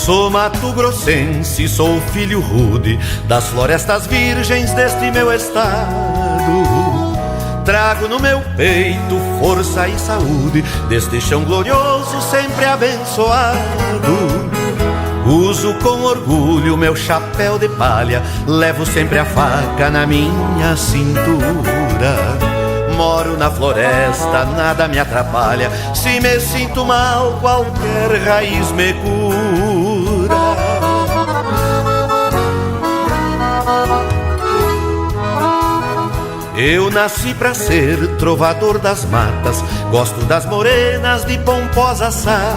Sou mato-grossense, sou filho rude das florestas virgens deste meu estado. Trago no meu peito força e saúde deste chão glorioso sempre abençoado. Uso com orgulho meu chapéu de palha, levo sempre a faca na minha cintura. Moro na floresta, nada me atrapalha, se me sinto mal qualquer raiz me cura. Eu nasci pra ser trovador das matas, gosto das morenas de pomposas saias.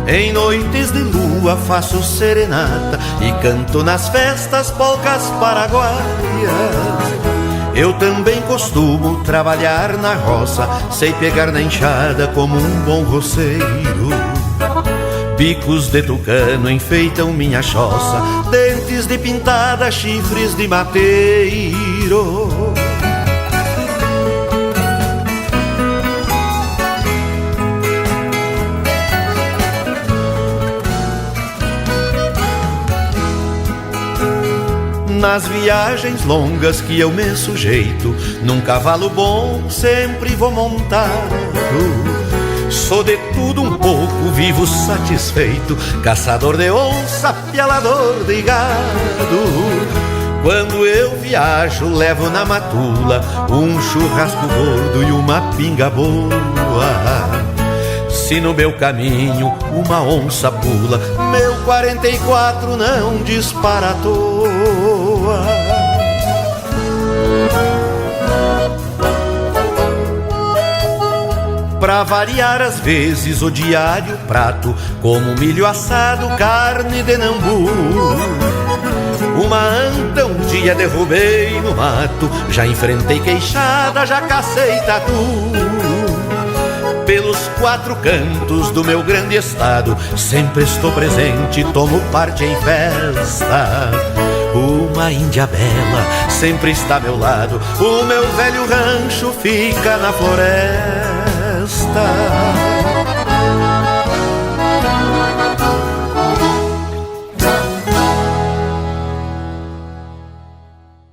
Em noites de lua faço serenata e canto nas festas polcas paraguaias. Eu também costumo trabalhar na roça, sei pegar na enxada como um bom roceiro. Bicos de tucano enfeitam minha choça, dentes de pintada, chifres de mateiro. Nas viagens longas que eu me sujeito, num cavalo bom sempre vou montado. Sou de tudo um pouco, vivo satisfeito, caçador de onça, pialador de gado. Quando eu viajo levo na matula um churrasco gordo e uma pinga boa. Se no meu caminho uma onça pula, meu 44 não dispara à toa. Pra variar às vezes o diário prato, como milho assado, carne de nambu. Uma anta um dia derrubei no mato, já enfrentei queixada, já cacei tatu. Pelos quatro cantos do meu grande estado, sempre estou presente, tomo parte em festa. Uma índia bela sempre está ao meu lado, o meu velho rancho fica na floresta.